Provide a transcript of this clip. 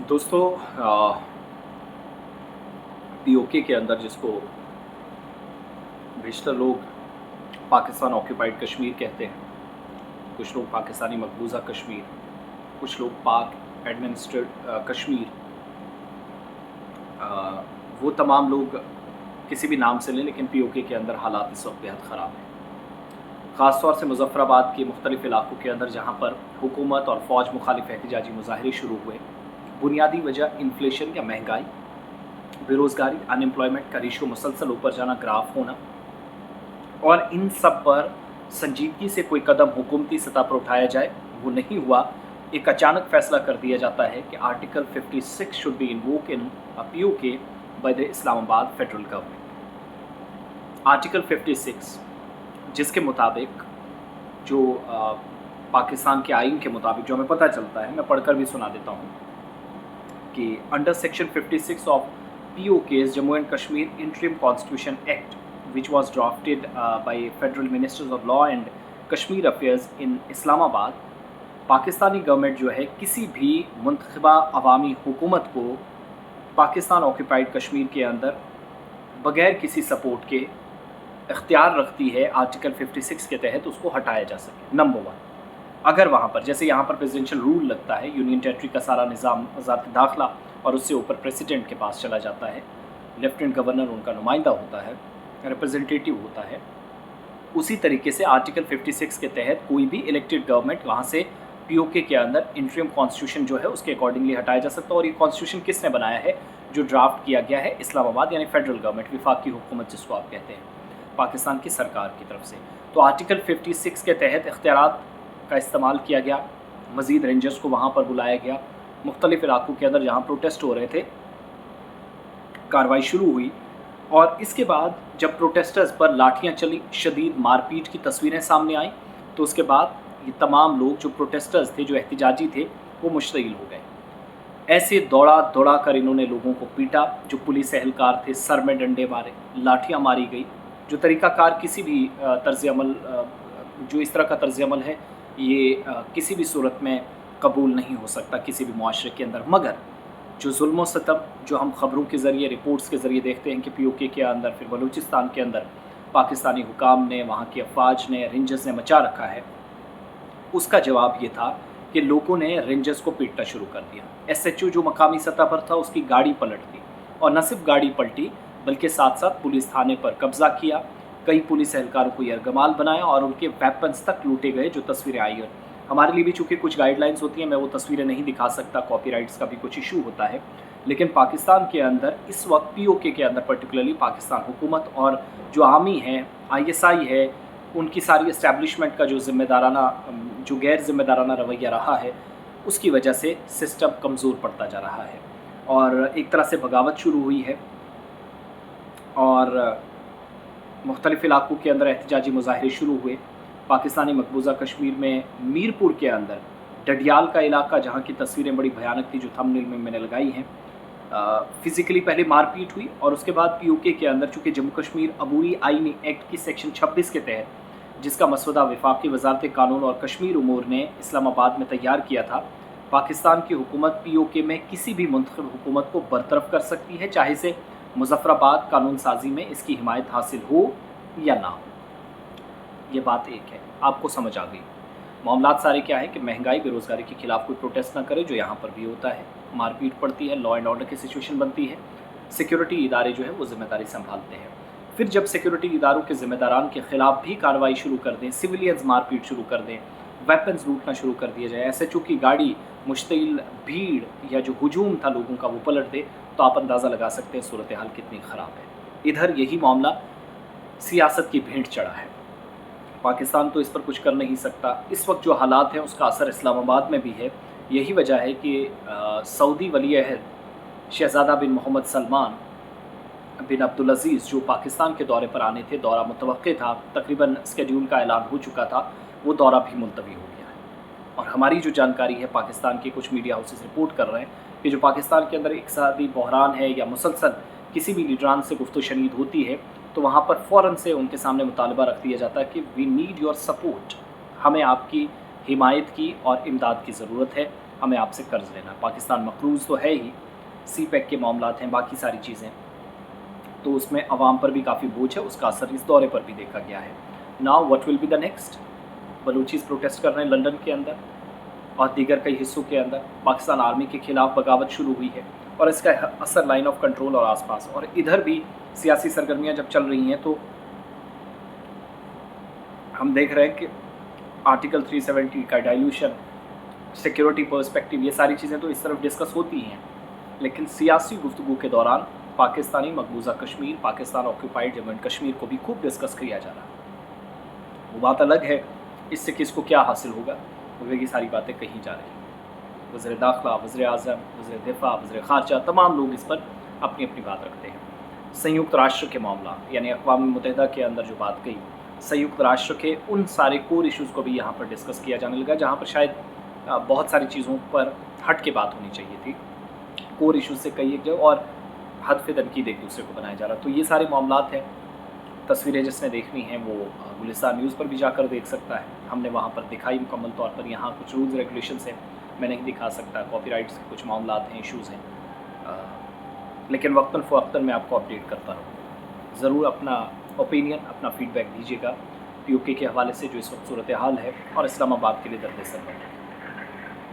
दोस्तों, पीओके के अंदर जिसको बेशतर लोग पाकिस्तान ऑक्यूपाइड कश्मीर कहते हैं, कुछ लोग पाकिस्तानी मकबूजा कश्मीर, कुछ लोग पाक एडमिनिस्ट्रेड कश्मीर, वो तमाम लोग किसी भी नाम से लें, लेकिन पीओके के अंदर हालात इस वक्त बेहद ख़राब हैं। ख़ास तौर से मुज़फ़्फ़राबाद के मुख्तलिफ़ इलाकों के अंदर जहाँ पर हुकूमत और फ़ौज मुखालिफ एहतजाजी मुज़ाहरे शुरू हुए। बुनियादी वजह इन्फ्लेशन या महंगाई, बेरोज़गारी, अनएम्प्लॉयमेंट का रेशो मुसलसल ऊपर जाना, ग्राफ होना, और इन सब पर संजीदगी से कोई कदम हुकूमती सतह पर उठाया जाए वो नहीं हुआ। एक अचानक फैसला कर दिया जाता है कि article 56 should be invoke in PoK by the Islamabad federal government. Article 56 जिसके मुताबिक जो पाकिस्तान के आइन के मुताबिक जो हमें पता चलता है, मैं पढ़कर भी सुना देता हूँ कि under section 56 of POK Jammu and Kashmir interim constitution act which was drafted by Federal Ministers of Law and Kashmir Affairs in Islamabad, Pakistani government जो है किसी भी मुंतखबा अवामी हुकूमत को पाकिस्तान ऑक्यूपाइड कश्मीर के अंदर बग़ैर किसी सपोर्ट के इख्तियार रखती है आर्टिकल 56 के तहत उसको हटाया जा सके। नंबर 1, अगर वहाँ पर जैसे यहाँ पर प्रेसिडेंशियल रूल लगता है, यूनियन टेरिटरी का सारा निज़ाम वज़ारत दाखिला और उससे ऊपर प्रेसिडेंट के पास चला जाता है, लेफ्टिनेंट गवर्नर उनका नुमाइंदा होता है, रिप्रेजेंटेटिव होता है, उसी तरीके से आर्टिकल 56 के तहत कोई भी इलेक्टेड गवर्नमेंट वहाँ से पीओके के अंदर इंटरिम कॉन्स्टिट्यूशन जो है उसके अकॉर्डिंगली हटाया जा सकता है। और ये कॉन्स्टिट्यूशन किसने बनाया है? जो ड्राफ्ट किया गया है इस्लामाबाद यानी फेडरल गवर्नमेंट, विफाकी हुकूमत जिसको आप कहते हैं, पाकिस्तान की सरकार की तरफ से। तो आर्टिकल 56 के तहत इख्तियारात का इस्तेमाल किया गया, मज़ीद रेंजर्स को वहाँ पर बुलाया गया, मुख्तलिफ़ इलाकों के अंदर जहाँ प्रोटेस्ट हो रहे थे कार्रवाई शुरू हुई। और इसके बाद जब प्रोटेस्टर्स पर लाठियाँ चली, शदीद मारपीट की तस्वीरें सामने आई, तो उसके बाद ये तमाम लोग जो प्रोटेस्टर्स थे, जो एहतजाजी थे, वो मुश्तइल हो गए। ऐसे दौड़ा दौड़ा कर इन्होंने लोगों को पीटा, जो पुलिस एहलकार थे सर में डंडे मारे, लाठियाँ मारी गई। जो तरीक़ाकार किसी भी तर्ज़ अमल जो इस तरह का तर्ज़ अमल है, ये किसी भी सूरत में कबूल नहीं हो सकता किसी भी मुआशरे के अंदर। मगर जो जुल्म सतम जो हम ख़बरों के ज़रिए, रिपोर्ट्स के ज़रिए देखते हैं कि पीओके के अंदर, फिर बलूचिस्तान के अंदर पाकिस्तानी हुकाम ने, वहाँ की अफवाज ने, रेंजर्स ने मचा रखा है, उसका जवाब ये था कि लोगों ने रेंजर्स को पीटना शुरू कर दिया। SHO जो मकामी सतह पर था उसकी गाड़ी पलट दी, और न सिर्फ गाड़ी पलटी बल्कि साथ साथ पुलिस थाने पर कब्ज़ा किया, कई पुलिस एहलकारों को यरगमाल बनाया और उनके वेपन्स तक लूटे गए। जो तस्वीरें आई हैं, हमारे लिए भी चूँकि कुछ गाइडलाइंस होती हैं, मैं वो तस्वीरें नहीं दिखा सकता, कॉपीराइट्स का भी कुछ इशू होता है, लेकिन पाकिस्तान के अंदर इस वक्त पीओके के अंदर पर्टिकुलरली पाकिस्तान हुकूमत और जो आर्मी है, ISI है, उनकी सारी इस्टेब्लिशमेंट का जो ज़िम्मेदाराना, जो गैर ज़िम्मेदाराना रवैया रहा है, उसकी वजह से सिस्टम कमज़ोर पड़ता जा रहा है और एक तरह से बगावत शुरू हुई है। और मुख्तलिफ़ इलाकों के अंदर एहतजाजी मुज़ाहरे शुरू हुए। पाकिस्तानी मकबूजा कश्मीर में मीरपुर के अंदर डडियाल का इलाका, जहाँ की तस्वीरें बड़ी भयानक थी जो थंबनेल में मैंने लगाई हैं, फ़िज़िकली पहले मारपीट हुई और उसके बाद पीओके के अंदर, चूँकि जम्मू कश्मीर अबूरी आईनी एक्ट की सेक्शन 26 के तहत, जिसका मसवदा वफाकी वज़ारत कानून और कश्मीर उमूर ने इस्लामाबाद में तैयार किया था, पाकिस्तान की हुकूमत पीओके में किसी भी मुंतखब हुकूमत को बरतरफ कर सकती है, चाहे से मुज़फ़्फ़राबाद कानून साजी में इसकी हिमायत हासिल हो या ना हो। ये बात एक है, आपको समझ आ गई। मामलात सारे क्या है कि महंगाई, बेरोज़गारी के ख़िलाफ़ कोई प्रोटेस्ट ना करे, जो यहाँ पर भी होता है, मारपीट पड़ती है, लॉ एंड ऑर्डर की सिचुएशन बनती है, सिक्योरिटी इदारे जो है वो ज़िम्मेदारी संभालते हैं। फिर जब सिक्योरिटी इदारों के ज़िम्मेदारान के ख़िलाफ़ भी कार्रवाई शुरू कर दें, सिविलियंस मारपीट शुरू कर दें, वेपन्स लूटना शुरू कर दिया जाए, SHO की गाड़ी मुश्तिल भीड़ या जो हुजूम था लोगों का वो पलट दे, तो आप अंदाज़ा लगा सकते हैं सूरत हाल कितनी ख़राब है। इधर यही मामला सियासत की भेंट चढ़ा है। पाकिस्तान तो इस पर कुछ कर नहीं सकता। इस वक्त जो हालात हैं उसका असर इस्लामाबाद में भी है। यही वजह है कि सऊदी वली अहद शहज़ादा बिन मोहम्मद सलमान बिन अब्दुल अज़ीज़ जो पाकिस्तान के दौरे पर आने थे, दौरा मुतवक्के था, तकरीबन स्केड्यूल का ऐलान हो चुका था, वो दौरा भी मुलतवी हो गया है। और हमारी जो जानकारी है, पाकिस्तान के कुछ मीडिया हाउसेस रिपोर्ट कर रहे हैं कि जो पाकिस्तान के अंदर इक़्तिसादी बहरान है या मुसलसल किसी भी लीडरान से गुफ्त शनीद होती है, तो वहाँ पर फ़ौरन से उनके सामने मुतालबा रख दिया जाता है कि वी नीड योर सपोर्ट, हमें आपकी हिमायत की और इमदाद की ज़रूरत है, हमें आपसे कर्ज़ लेना है। पाकिस्तान मक़रूज़ तो है ही, सी पैक के मामलात हैं, बाकी सारी चीज़ें, तो उसमें अवाम पर भी काफ़ी बोझ है, उसका असर इस दौरे पर भी देखा गया है। Now what will be the next? Balochis protest कर रहे हैं लंदन के अंदर और दीगर कई हिस्सों के अंदर। पाकिस्तान आर्मी के खिलाफ बगावत शुरू हुई है और इसका असर लाइन ऑफ कंट्रोल और आसपास, और इधर भी सियासी सरगर्मियां जब चल रही हैं तो हम देख रहे हैं कि आर्टिकल 370 का डाइल्यूशन, सिक्योरिटी पर्सपेक्टिव, ये सारी चीज़ें तो इस तरफ डिस्कस होती हैं, लेकिन सियासी गुफ्तगू के दौरान पाकिस्तानी मकबूजा कश्मीर, पाकिस्तान ऑक्यूपाइड जम्मू एंड कश्मीर को भी खूब डिस्कस किया जा रहा है। वो बात अलग है, इससे किसको क्या हासिल होगा, वो की सारी बातें कही जा रही हैं। वज़ीर दाखिला, वज़ीर आज़म, वज़ीर दिफ़ा, वज़ीर ख़ारजा, तमाम लोग इस पर अपनी अपनी बात रखते हैं। संयुक्त राष्ट्र के मामला यानी अक़वाम मुत्तहिदा के अंदर जो बात गई, संयुक्त राष्ट्र के उन सारे कोर इश्यूज़ को भी यहाँ पर डिस्कस किया जाने लगा जहाँ पर शायद बहुत सारी चीज़ों पर हट के बात होनी चाहिए थी। कोर इश्यूज़ से कई एक जगह और हदफ तनकीद एक दूसरे को बनाया जा रहा। तो ये सारे मामलात हैं। तस्वीरें जिसने देखनी हैं वो गुलिस्तान न्यूज़ पर भी जाकर देख सकता है, हमने वहाँ पर दिखाई मुकम्मल तौर पर। यहाँ कुछ रूल्स रेगुलेशंस हैं, मैं नहीं दिखा सकता, कॉपीराइट्स के कुछ मामलात हैं, इश्यूज़ हैं, लेकिन वक्तन फ़वक्तन मैं आपको अपडेट करता रहूँ। ज़रूर अपना ओपिनियन, अपना फ़ीडबैक दीजिएगा POK के हवाले से जो इस वक्त सूरत हाल है और इस्लामाबाद के लिए दर्द सर है।